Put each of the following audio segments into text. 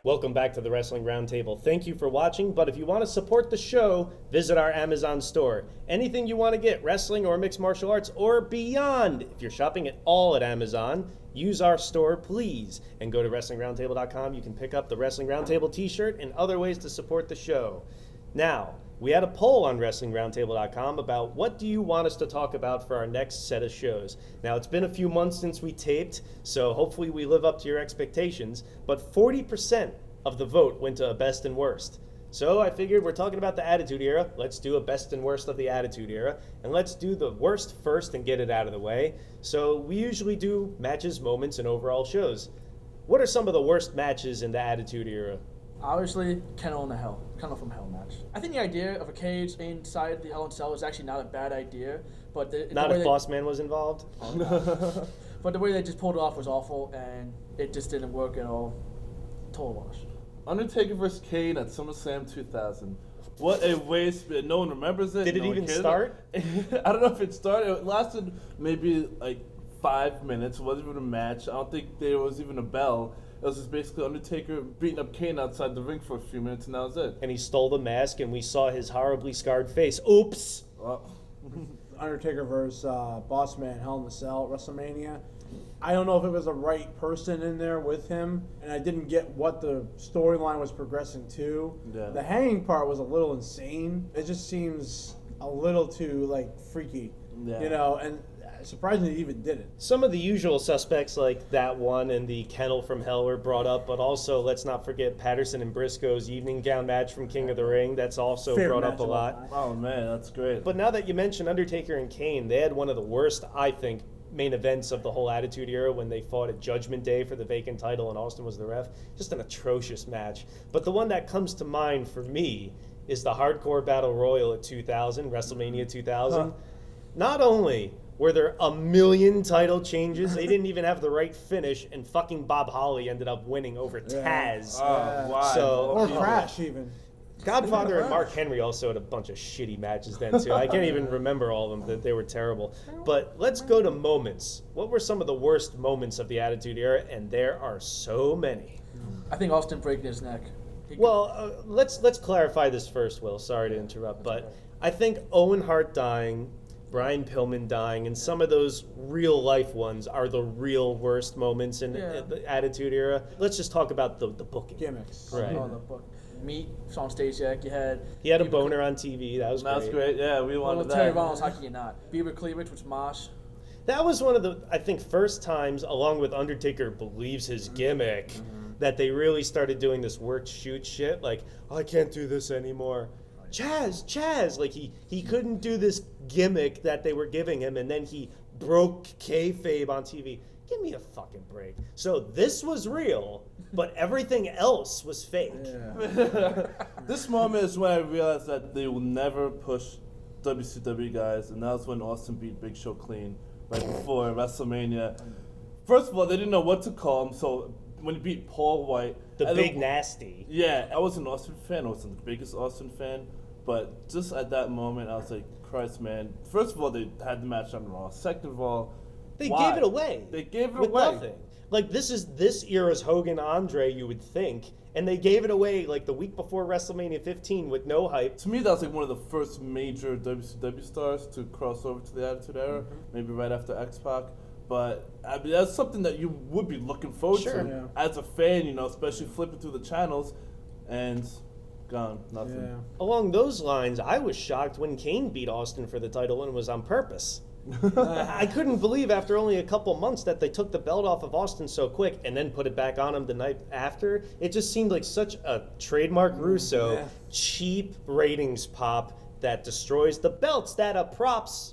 Welcome back to the Wrestling Roundtable. Thank you for watching, but if you want to support the show, visit our Amazon store. Anything you want to get, wrestling or mixed martial arts or beyond, if you're shopping at all at Amazon, use our store, please. And go to WrestlingRoundtable.com. You can pick up the Wrestling Roundtable t-shirt and other ways to support the show. Now, we had a poll on WrestlingRoundtable.com about what do you want us to talk about for our next set of shows. Now, it's been a few months since we taped, so hopefully we live up to your expectations, but 40% of the vote went to a best and worst. So I figured we're talking about the Attitude Era. Let's do a best and worst of the Attitude Era, and let's do the worst first and get it out of the way. So we usually do matches, moments, and overall shows. What are some of the worst matches in the Attitude Era? Obviously, Kennel from Hell match. I think the idea of a cage inside the Hell in Cell is actually not a bad idea, but not if Boss Man was involved. But the way they just pulled it off was awful, and it just didn't work at all. Total wash. Undertaker vs. Kane at SummerSlam 2000. What a waste! No one remembers it. Did it even start? I don't know if it started. It lasted maybe like 5 minutes. It wasn't even a match. I don't think there was even a bell. It was just basically Undertaker beating up Kane outside the ring for a few minutes, and that was it. And he stole the mask, and we saw his horribly scarred face. Oops! Undertaker versus Boss Man, Hell in the Cell, WrestleMania. I don't know if it was the right person in there with him, and I didn't get what the storyline was progressing to. Yeah. The hanging part was a little insane. It just seems a little too, freaky, and surprisingly he even did it. Some of the usual suspects like that one and the Kennel from Hell were brought up, but also let's not forget Patterson and Briscoe's evening gown match from King of the Ring. That's also Favorite brought up a lot. Oh man, that's great. But now that you mention Undertaker and Kane, they had one of the worst, I think, main events of the whole Attitude Era when they fought at Judgment Day for the vacant title and Austin was the ref. Just an atrocious match. But the one that comes to mind for me is the Hardcore Battle Royal at 2000, WrestleMania 2000. Not only were there a million title changes, they didn't even have the right finish, and fucking Bob Holly ended up winning over Taz. Why? Or Crash even. Godfather and Mark Henry also had a bunch of shitty matches then too. I can't even remember all of them, that they were terrible. But let's go to moments. What were some of the worst moments of the Attitude Era? And there are so many. I think Austin breaking his neck. Let's clarify this first, Will. Sorry to interrupt, but I think Owen Hart dying, Brian Pillman dying, and some of those real life ones are the real worst moments in the Attitude Era. Let's just talk about the booking. Gimmicks. Right. Oh, the book. Meat, Sean Stasiak, He had a boner on TV. That was great. That's great. Yeah, we wanted that. Terry Rollins, how can you not? Beaver Cleavage, which Mosh. That was one of the, I think, first times, along with Undertaker believes his gimmick, that they really started doing this work shoot shit. Like, I can't do this anymore. Chaz. Like, he couldn't do this gimmick that they were giving him, and then he broke kayfabe on TV. Give me a fucking break. So this was real, but everything else was fake. Yeah. This moment is when I realized that they will never push WCW guys, and that was when Austin beat Big Show clean right before WrestleMania. First of all, they didn't know what to call him, so when he beat Paul White, The Big Nasty. Yeah, I was an Austin fan. I wasn't the biggest Austin fan, but just at that moment, I was like, Christ, man. First of all, they had the match on Raw. Second of all, They why? gave it away. They gave it with away. Nothing. Like, this is this era's Hogan Andre, you would think, and they gave it away like the week before WrestleMania 15 with no hype. To me, that was like one of the first major WCW stars to cross over to the Attitude Era, maybe right after X-Pac. But I mean, that's something that you would be looking forward to as a fan, especially flipping through the channels, and gone, nothing. Yeah. Along those lines, I was shocked when Kane beat Austin for the title and it was on purpose. I couldn't believe after only a couple months that they took the belt off of Austin so quick and then put it back on him the night after. It just seemed like such a trademark Russo, cheap ratings pop that destroys the belts that props.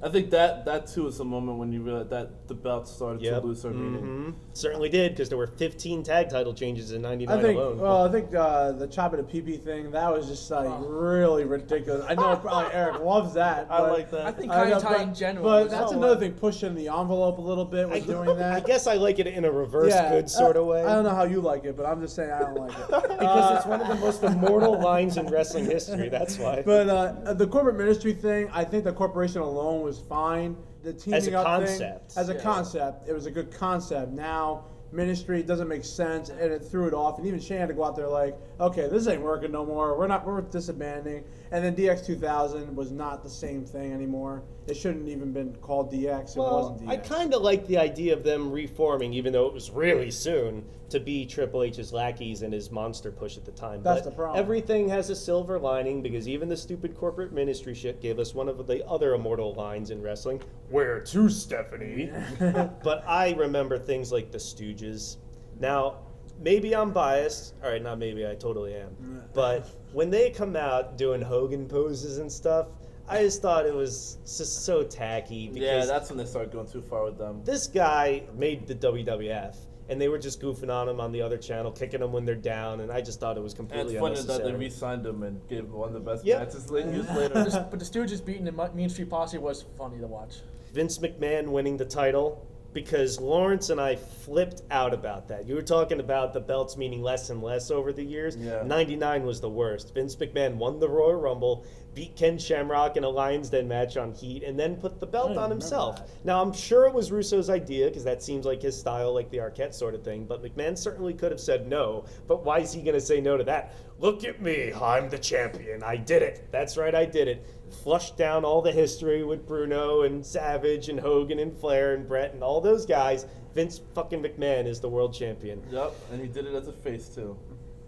I think that too is a moment when you realize that the belt started to lose their meaning. Certainly did, because there were 15 tag title changes in '99 alone. Well, I think the chop it a pee thing, that was just really ridiculous. I know probably Eric loves that. I like that. I think Kai in general. But that's another thing, pushing the envelope a little bit with doing that. I guess I like it in a reverse good sort of way. I don't know how you like it, but I'm just saying I don't like it. Because it's one of the most immortal lines in wrestling history, that's why. But the corporate ministry thing, I think the corporation alone was fine. The teaming As a up concept. thing, as a concept, it was a good concept. Now ministry. It doesn't make sense, and it threw it off. And even Shane had to go out there like, okay, this ain't working no more. We're disbanding. And then DX 2000 was not the same thing anymore. It shouldn't even been called DX. It wasn't DX. I kind of like the idea of them reforming, even though it was really soon, to be Triple H's lackeys and his monster push at the time. That's but the problem. Everything has a silver lining, because even the stupid corporate ministry shit gave us one of the other immortal lines in wrestling. Where to, Stephanie? But I remember things like the Stooges. Now, maybe I'm biased. All right, not maybe, I totally am. But when they come out doing Hogan poses and stuff, I just thought it was just so tacky. Yeah, that's when they started going too far with them. This guy made the WWF, and they were just goofing on him on the other channel, kicking them when they're down, and I just thought it was completely and it's unnecessary. funny that they re-signed him and gave him one of the best Yep. matches years later. But the Stooges beating the Mean Street Posse was funny to watch. Vince McMahon winning the title, because Lawrence and I flipped out about that. You were talking about the belts meaning less and less over the years. Yeah. 99 was the worst. Vince McMahon won the Royal Rumble, beat Ken Shamrock in a Lions Den match on Heat, and then put the belt on himself. Now, I'm sure it was Russo's idea, because that seems like his style, like the Arquette sort of thing, but McMahon certainly could have said no. But why is he going to say no to that? Look at me, I'm the champion. I did it. That's right, I did it. Flushed down all the history with Bruno and Savage and Hogan and Flair and Brett and all those guys. Vince fucking McMahon is the world champion. Yep, and he did it as a face too.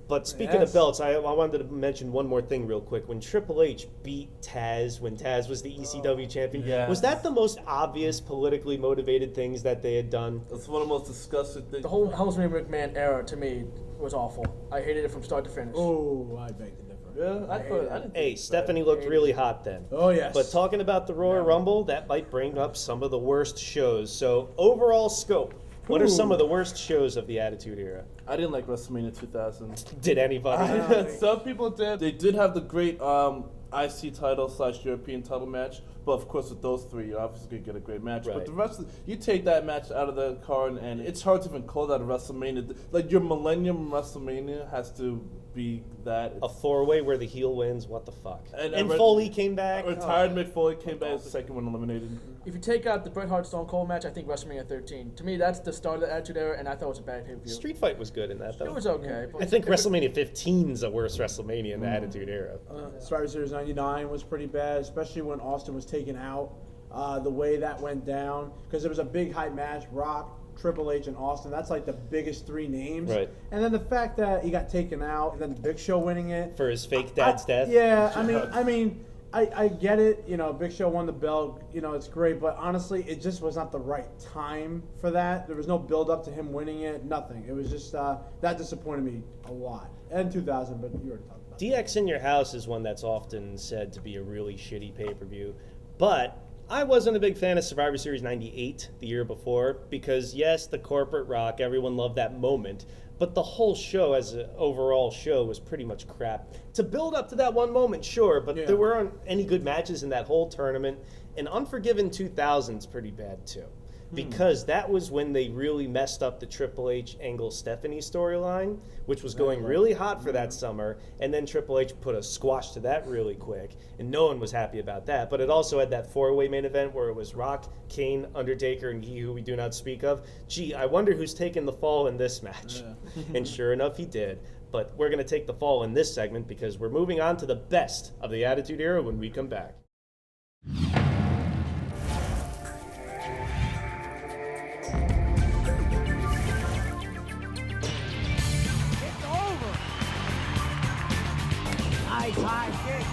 But speaking of belts, I wanted to mention one more thing real quick. When Triple H beat Taz, when Taz was the ECW champion, was that the most obvious politically motivated things that they had done? That's one of the most disgusting things. The whole Helmsley McMahon era, to me, was awful. I hated it from start to finish. Oh, I beg to differ. Yeah, I didn't Hey, Stephanie looked really hot then. Oh, yes. But talking about the Royal Rumble, that might bring up some of the worst shows. So overall scope, what are some of the worst shows of the Attitude Era? I didn't like WrestleMania 2000. Did anybody? Some people did. They did have the great IC title / European title match, but of course with those three, you're obviously going to get a great match. Right. But the rest, you take that match out of the card, and it's hard to even call that a WrestleMania. Like, your Millennium WrestleMania has to be that. A four-way where the heel wins, what the fuck? And Red- Foley came back. Retired Mick Foley came back as the second one eliminated. If you take out the Bret Hart Stone Cold match, I think WrestleMania 13. To me, that's the start of the Attitude Era, and I thought it was a bad pay-per-view. Street Fight was good in that, though. It was okay. But I think WrestleMania 15 is a worse WrestleMania in the Attitude Era. Survivor Series 99 was pretty bad, especially when Austin was taken out. The way that went down, because it was a big hype match, Rock, Triple H, and Austin. That's like the biggest three names. Right. And then the fact that he got taken out, and then Big Show winning it. For his fake dad's death? Yeah, I get it. You know, Big Show won the belt. You know, it's great, but honestly, it just was not the right time for that. There was no build up to him winning it. Nothing. It was just that disappointed me a lot. And 2000, but you already talked about it. DX in Your House is one that's often said to be a really shitty pay-per-view, but I wasn't a big fan of Survivor Series 98 the year before, because yes, the corporate rock, everyone loved that moment, but the whole show as an overall show was pretty much crap. To build up to that one moment, sure, but there weren't any good matches in that whole tournament, and Unforgiven 2000's pretty bad too. Because that was when they really messed up the Triple H Angle Stephanie storyline, which was going really hot for that summer, and then Triple H put a squash to that really quick, and no one was happy about that. But it also had that four-way main event where it was Rock, Kane, Undertaker, and He Who We Do Not Speak Of. Gee, I wonder who's taking the fall in this match. And sure enough, he did. But we're going to take the fall in this segment because we're moving on to the best of the Attitude Era when we come back. High kick.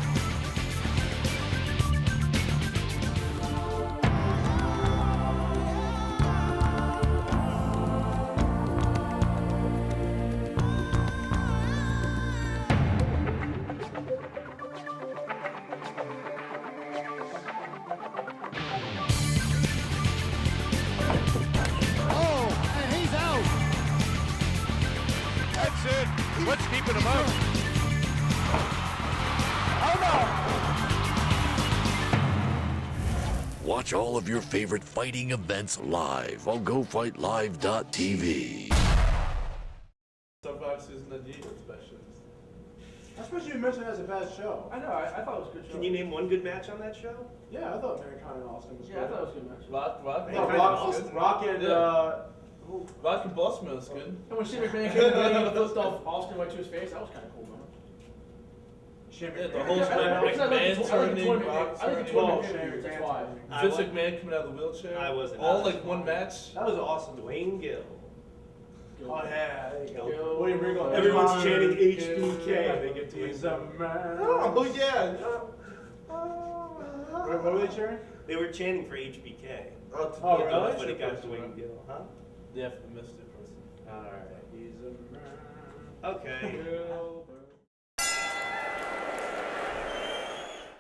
Oh, and he's out. That's it. What's keeping him out? Watch all of your favorite fighting events live on GoFightLive.tv. Survivor Series 98 especially. Especially you mentioned it as a bad show. I know, I thought it was a good show. Can you name one good match on that show? Yeah, I thought Mankind and Austin was Yeah, I good. thought it was a good match. Rock. Rock and Rock and Boss Man was good. And when Shane McMahon came in the ring and flipped off Austin right to his face, that was kind of cool, man. The whole McMahon turning, Rock I think the turning. tournament, that's why. Vince McMahon coming out of the wheelchair. I wasn't. All like one match. That was awesome. Dwayne Gill. Oh yeah, there you go. Yo. William Regal. Everyone's chanting HBK. They get to He's a man. Oh yeah. What were they cheering? They were chanting for HBK. Oh, really? When it got Dwayne Gill, huh? Yeah, for the Mystic person. All right. He's a man. Okay.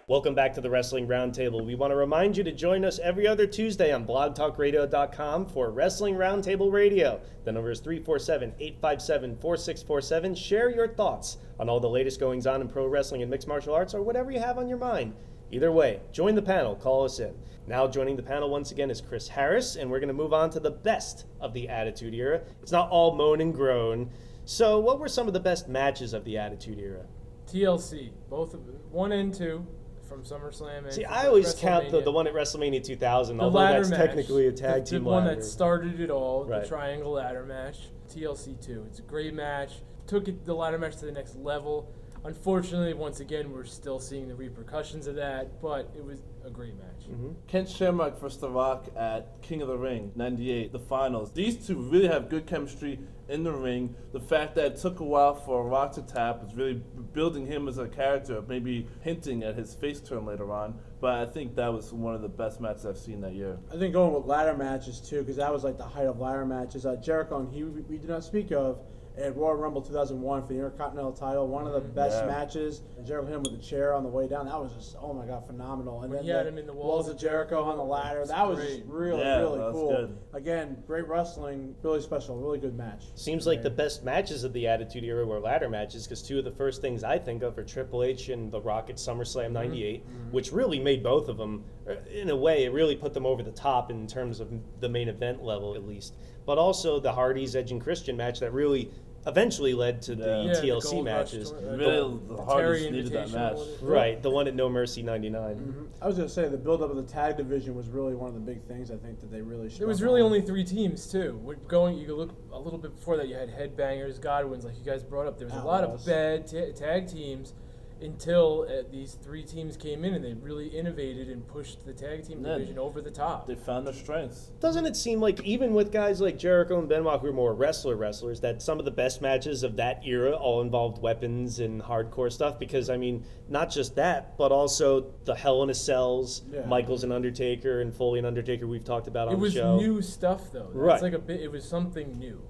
Welcome back to the Wrestling Roundtable. We want to remind you to join us every other Tuesday on blogtalkradio.com for Wrestling Roundtable Radio. The number is 347-857-4647. Share your thoughts on all the latest goings on in pro wrestling and mixed martial arts or whatever you have on your mind. Either way, join the panel, call us in. Now joining the panel once again is Chris Harris, and we're going to move on to the best of the Attitude Era. It's not all moan and groan. So what were some of the best matches of the Attitude Era? TLC, both 1 and 2 from SummerSlam. And See, I always count the one at WrestleMania 2000, although that's match, technically a tag team the one ladder. that started it all, Right. the triangle ladder match. TLC 2. It's a great match. The ladder match to the next level. Unfortunately, once again, we're still seeing the repercussions of that, but it was a great match. Mm-hmm. Ken Shamrock versus The Rock at King of the Ring, 98, the finals. These two really have good chemistry in the ring. The fact that it took a while for Rock to tap was really building him as a character, maybe hinting at his face turn later on. But I think that was one of the best matches I've seen that year. I think going with ladder matches too, because that was like the height of ladder matches. Jericho and we did not speak of at Royal Rumble 2001 for the Intercontinental title, one of the best matches. Jericho hit him with a chair on the way down. That was just, oh my God, phenomenal. And When then he had him in the walls of Jericho on the ladder. That was just really, Yeah, really that was cool. good. Again, great wrestling, really special, really good match. Seems like the best matches of the Attitude Era were ladder matches, because two of the first things I think of are Triple H and The Rock at SummerSlam 98, which really made both of them, in a way, it really put them over the top in terms of the main event level, at least. But also the Hardys, Edge and Christian match that really eventually led to the the TLC Gold matches. Rush Really, the Hardys Terry needed that Invitational match. was it? Right, the one at No Mercy 99. I was going to say the build-up of the tag division was really one of the big things I think that they really There was struck really on. only 3 teams too. You could look a little bit before that. You had Headbangers, Godwins, like you guys brought up. There was a lot of bad tag teams until these 3 teams came in and they really innovated and pushed the tag team division over the top. They found their strengths. Doesn't it seem like even with guys like Jericho and Benoit, who are more wrestlers, that some of the best matches of that era all involved weapons and hardcore stuff? Because, I mean, not just that, but also the Hell in a Cells, Michaels and Undertaker, and Foley and Undertaker we've talked about on the show. It was new stuff, though. Right. It was something new.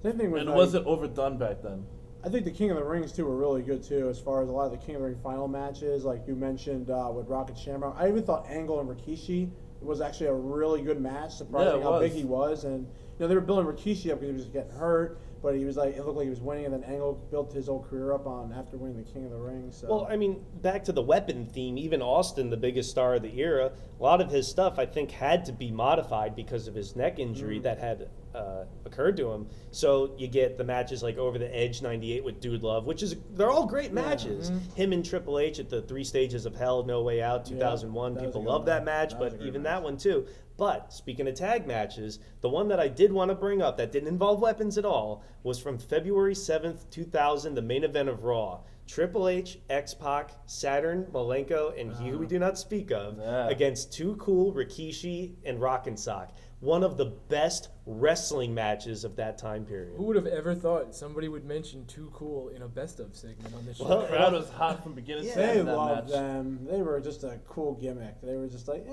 Same thing with And it wasn't overdone back then. I think the King of the Rings too were really good too, as far as a lot of the King of the Ring final matches, like you mentioned with Rocket Shamrock. I even thought Angle and Rikishi was actually a really good match, surprising how big he was. And they were building Rikishi up because he was getting hurt, but he was it looked like he was winning, and then Angle built his whole career up after winning the King of the Ring. So. Well, I mean, back to the weapon theme, even Austin, the biggest star of the era, a lot of his stuff I think had to be modified because of his neck injury that had occurred to him. So you get the matches like Over the Edge 98 with Dude Love, they're all great matches. Him and Triple H at the 3 Stages of Hell, No Way Out 2001, people love that match, but even that one too. But speaking of tag matches, the one that I did want to bring up that didn't involve weapons at all was from February 7th, 2000, the main event of Raw. Triple H, X-Pac, Saturn, Malenko, and He Who We Do Not Speak Of against Too Cool, Rikishi, and Rockin' Sock. One of the best wrestling matches of that time period. Who would have ever thought somebody would mention Too Cool in a best of segment on this show? The crowd was hot from beginning to They end that loved match. them. They were just a cool gimmick. They were just like,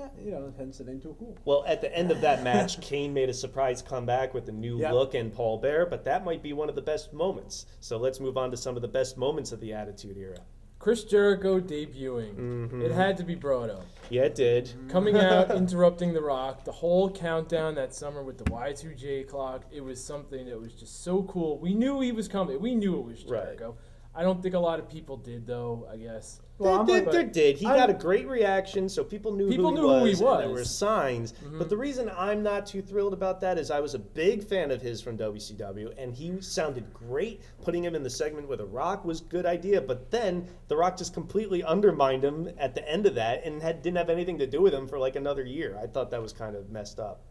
hence the name Too Cool. Well, at the end of that match, Kane made a surprise comeback with a new look and Paul Bearer, but that might be one of the best moments. So let's move on to some of the best moments of the Attitude Era. Chris Jericho debuting. It had to be brought up. Yeah, it did. Coming out, interrupting The Rock, the whole countdown that summer with the Y2J clock, it was something that was just so cool. We knew he was coming. We knew it was Jericho. I don't think a lot of people did, though, I guess. Well, there did. He got a great reaction, so people knew who he was. And there were signs. But the reason I'm not too thrilled about that is I was a big fan of his from WCW, and he sounded great. Putting him in the segment with The Rock was a good idea, but then The Rock just completely undermined him at the end of that and didn't have anything to do with him for like another year. I thought that was kind of messed up.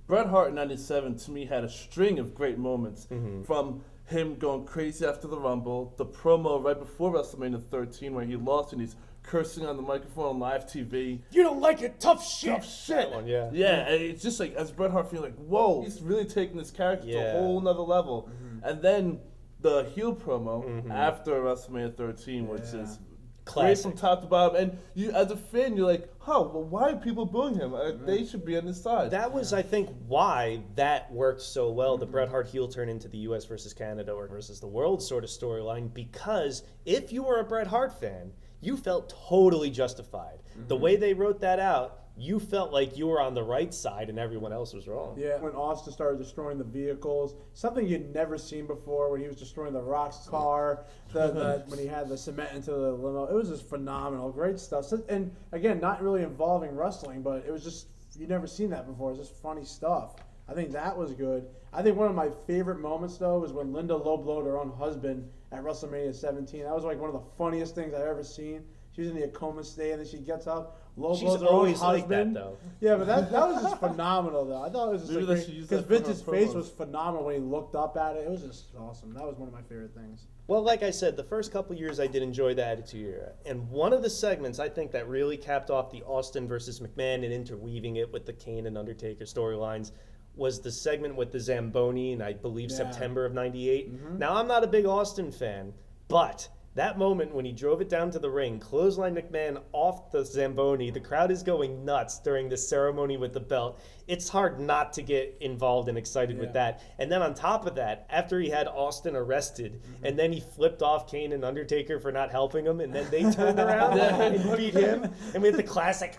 Bret Hart in '97 to me had a string of great moments from him going crazy after the Rumble, the promo right before WrestleMania 13 where he lost and he's cursing on the microphone on live TV. You don't like it, tough shit. Tough shit. That one, yeah. Yeah, and it's just like, as Bret Hart feeling like, whoa, he's really taking this character to a whole nother level. And then the heel promo after WrestleMania 13, which is great from top to bottom. And you, as a fan, you're like, well, why are people booing him? They should be on his side. That was, I think, why that worked so well, the Bret Hart heel turn into the U.S. versus Canada or versus the world sort of storyline, because if you were a Bret Hart fan, you felt totally justified. The way they wrote that out, you felt like you were on the right side and everyone else was wrong. Yeah, when Austin started destroying the vehicles, something you'd never seen before, when he was destroying the Rock's car, when he had the cement into the limo, it was just phenomenal, great stuff. So, and again, not really involving wrestling, but it was just, you'd never seen that before. It was just funny stuff. I think that was good. I think one of my favorite moments, though, was when Linda low-blowed her own husband at WrestleMania 17. That was like one of the funniest things I've ever seen. She was in the a coma state, and then she gets up, low-blows her own husband. She's always like that, though. Yeah, but that was just phenomenal, though. I thought it was just Maybe like, they should use because that for Vince's her face promos. was phenomenal when he looked up at it. It was just awesome. That was one of my favorite things. Well, like I said, the first couple years I did enjoy the Attitude Era. And one of the segments I think that really capped off the Austin versus McMahon and interweaving it with the Kane and Undertaker storylines was the segment with the Zamboni in, I believe, September of '98. Now, I'm not a big Austin fan, but that moment when he drove it down to the ring, clothesline McMahon off the Zamboni, the crowd is going nuts during the ceremony with the belt. It's hard not to get involved and excited with that. And then on top of that, after he had Austin arrested, and then he flipped off Kane and Undertaker for not helping him, and then they turned around and beat him, and we had the classic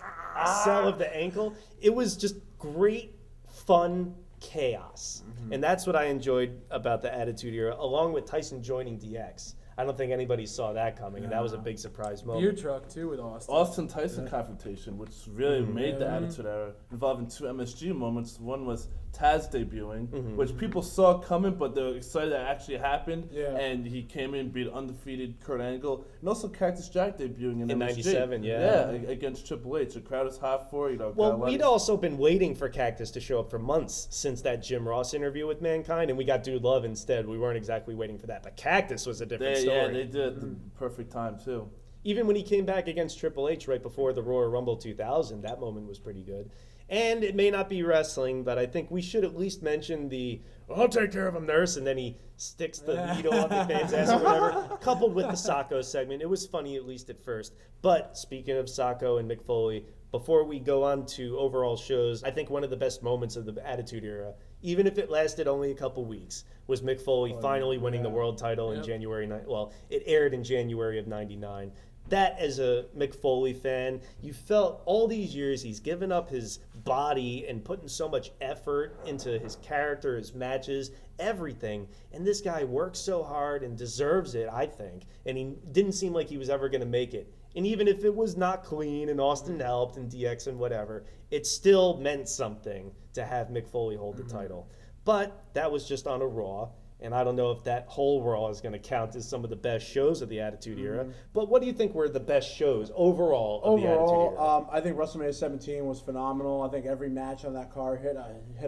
sell of the ankle. It was just great, fun chaos. And that's what I enjoyed about the Attitude Era, along with Tyson joining DX. I don't think anybody saw that coming, and that was a big surprise moment. Beer truck, too, with Austin. Austin-Tyson confrontation, which really made the Attitude Era, involving two MSG moments. One was Taz debuting, which people saw coming, but they were excited that actually happened. Yeah. And he came in, beat undefeated Kurt Angle, and also Cactus Jack debuting in MSG. '97, against Triple H. The crowd is hot for it. Well, we'd also been waiting for Cactus to show up for months since that Jim Ross interview with Mankind, and we got Dude Love instead. We weren't exactly waiting for that, but Cactus was a different story. Yeah, they did it at the perfect time, too. Even when he came back against Triple H right before the Royal Rumble 2000, that moment was pretty good. And it may not be wrestling, but I think we should at least mention the "I'll take care of him, nurse," and then he sticks the needle up McMahon's ass or whatever, coupled with the Sacco segment. It was funny, at least at first. But speaking of Sacco and Mick Foley, before we go on to overall shows, I think one of the best moments of the Attitude Era, even if it lasted only a couple weeks, was Mick Foley finally winning the world title in January. Well, it aired in January of '99. That, as a Mick Foley fan, you felt all these years he's given up his body and putting so much effort into his character, his matches, everything. And this guy works so hard and deserves it, I think. And he didn't seem like he was ever going to make it. And even if it was not clean and Austin helped and DX and whatever, it still meant something to have Mick Foley hold the title. But that was just on a Raw. And I don't know if that whole Raw is going to count as some of the best shows of the Attitude Era. But what do you think were the best shows overall of the Attitude Era? I think WrestleMania 17 was phenomenal. I think every match on that card hit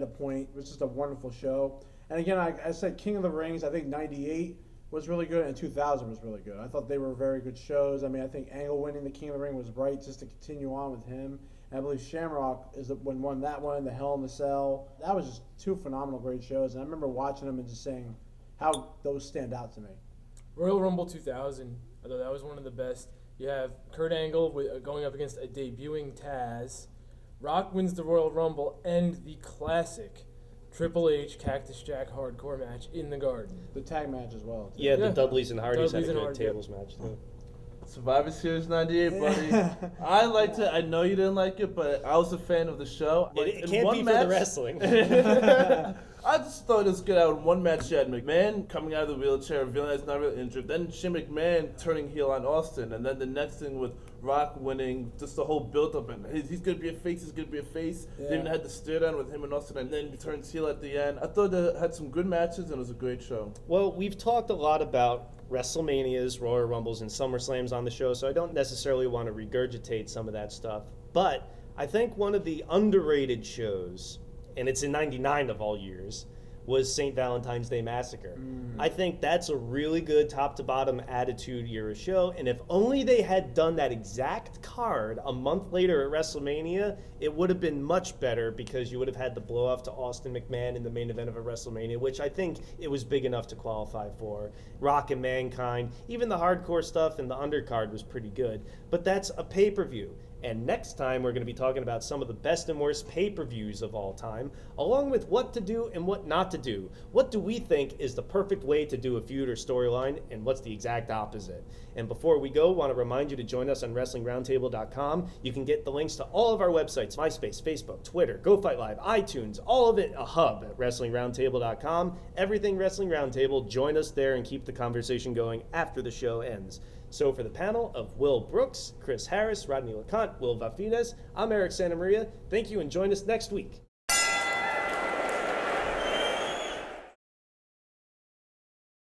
a point. It was just a wonderful show. And again, I said King of the Rings. I think '98 was really good, and 2000 was really good. I thought they were very good shows. I mean, I think Angle winning the King of the Ring was right just to continue on with him. And I believe Shamrock won that one, the Hell in the Cell. That was just two phenomenal, great shows. And I remember watching them and just saying how those stand out to me. Royal Rumble 2000, I thought that was one of the best. You have Kurt Angle going up against a debuting Taz. Rock wins the Royal Rumble and the classic Triple H Cactus Jack hardcore match in the Garden. The tag match as well. Yeah, the Dudleys and Hardys had a Dudleys and good tables match, too. Survivor Series '98, buddy. I liked it. I know you didn't like it, but I was a fan of the show. It can't be for the wrestling. I just thought it was good out in one match. You had McMahon coming out of the wheelchair, revealing he's not really injured. Then Shane McMahon turning heel on Austin. And then the next thing with Rock winning, just the whole build-up. And he's going to be a face, he's going to be a face. Yeah. They even had the stare down with him and Austin. And then he turns heel at the end. I thought they had some good matches, and it was a great show. Well, we've talked a lot about WrestleManias, Royal Rumbles, and SummerSlams on the show, so I don't necessarily want to regurgitate some of that stuff. But I think one of the underrated shows, and it's in 99 of all years, was St. Valentine's Day Massacre. I think that's a really good top-to-bottom Attitude Era show, and if only they had done that exact card a month later at WrestleMania, it would have been much better, because you would have had the blow-off to Austin McMahon in the main event of a WrestleMania, which I think it was big enough to qualify for. Rock and Mankind, even the hardcore stuff in the undercard was pretty good, but that's a pay-per-view. And next time, we're going to be talking about some of the best and worst pay-per-views of all time, along with what to do and what not to do. What do we think is the perfect way to do a feud or storyline, and what's the exact opposite? And before we go, I want to remind you to join us on WrestlingRoundtable.com. You can get the links to all of our websites, MySpace, Facebook, Twitter, Go Fight Live, iTunes, all of it a hub at WrestlingRoundtable.com. Everything Wrestling Roundtable. Join us there and keep the conversation going after the show ends. So for the panel of Will Brooks, Chris Harris, Rodney LeConte, Will Vafides, I'm Eric Santamaria. Thank you, and join us next week.